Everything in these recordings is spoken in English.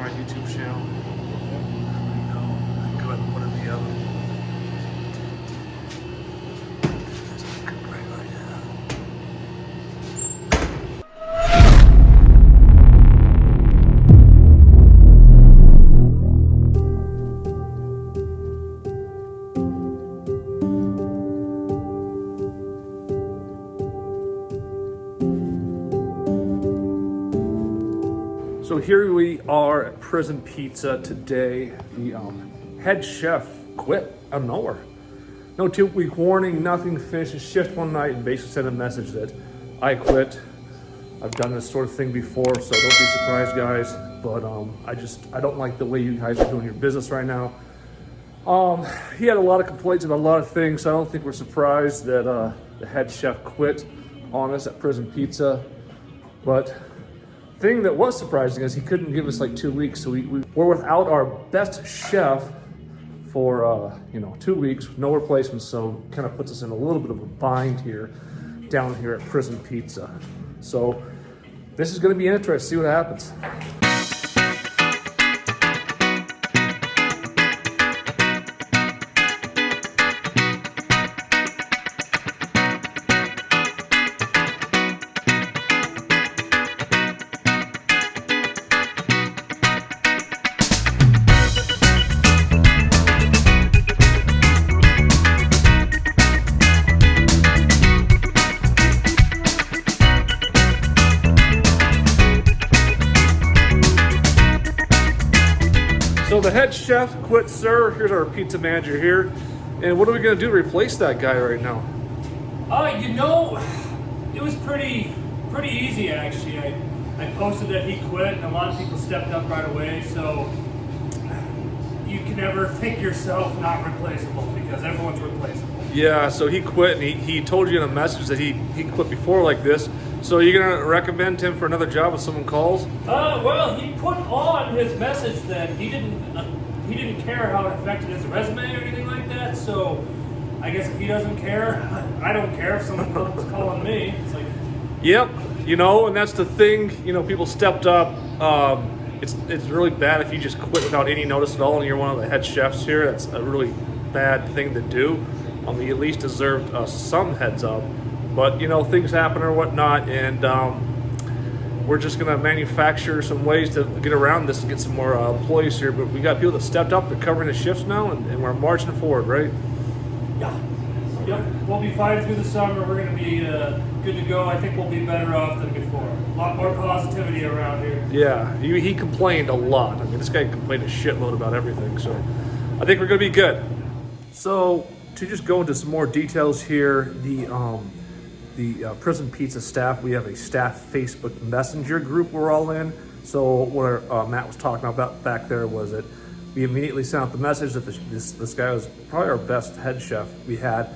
my YouTube channel. Go ahead and put it in the oven. Cook right now. So here we are at Prison Pizza today. The head chef quit out of nowhere. No 2-week warning, nothing. Finished his shift one night and basically sent a message that I quit. I've done this sort of thing before, so don't be surprised, guys. But I don't like the way you guys are doing your business right now. He had a lot of complaints about a lot of things, so I don't think we're surprised that the head chef quit on us at Prison Pizza. But thing that was surprising is he couldn't give us like 2 weeks, so we're without our best chef for 2 weeks, no replacements, so kind of puts us in a little bit of a bind here down here at Prison Pizza. So this is going to be interesting, see what happens. So the head chef quit, sir. Here's our pizza manager here. And what are we gonna do to replace that guy right now? It was pretty easy actually. I posted that he quit and a lot of people stepped up right away, so you can never think yourself not replaceable because everyone's replaceable. Yeah, so he quit and he told you in a message that he quit before like this. So you're gonna recommend him for another job if someone calls? Well, he put on his message that he didn't care how it affected his resume or anything like that. So I guess if he doesn't care, I don't care if someone comes calling me. It's like, yep, and that's the thing. People stepped up. It's really bad if you just quit without any notice at all, and you're one of the head chefs here. That's a really bad thing to do. You at least deserved some heads up. But things happen or whatnot, and we're just gonna manufacture some ways to get around this and get some more employees here. But we got people that stepped up, they're covering the shifts now, and we're marching forward, right? yeah. Yep, we'll be fine through the summer. We're going to be good to go. I think we'll be better off than before. A lot more positivity around here. Yeah, he complained a lot. I mean, this guy complained a shitload about everything, so I think we're going to be good. So to just go into some more details here, the Prison Pizza staff, we have a staff Facebook Messenger group we're all in. So what Matt was talking about back there was that we immediately sent out the message that this guy was probably our best head chef we had,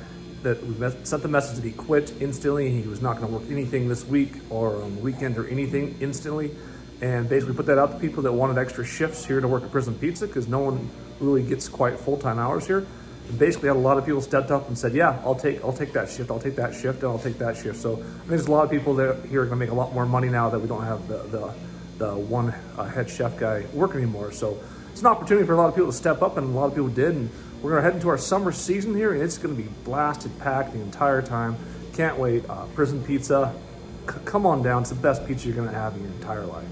that we sent the message that he quit instantly. He was not going to work anything this week or on the weekend or anything instantly. And basically put that out to people that wanted extra shifts here to work at Prison Pizza, because no one really gets quite full-time hours here. And basically had a lot of people stepped up and said, yeah, I'll take that shift, I'll take that shift, and I'll take that shift. So I think there's a lot of people that here are going to make a lot more money now that we don't have the one head chef guy work anymore. So it's an opportunity for a lot of people to step up, and a lot of people did. And we're going to head into our summer season here, and it's going to be blasted packed the entire time. Can't wait. Prison Pizza, come on down. It's the best pizza you're going to have in your entire life.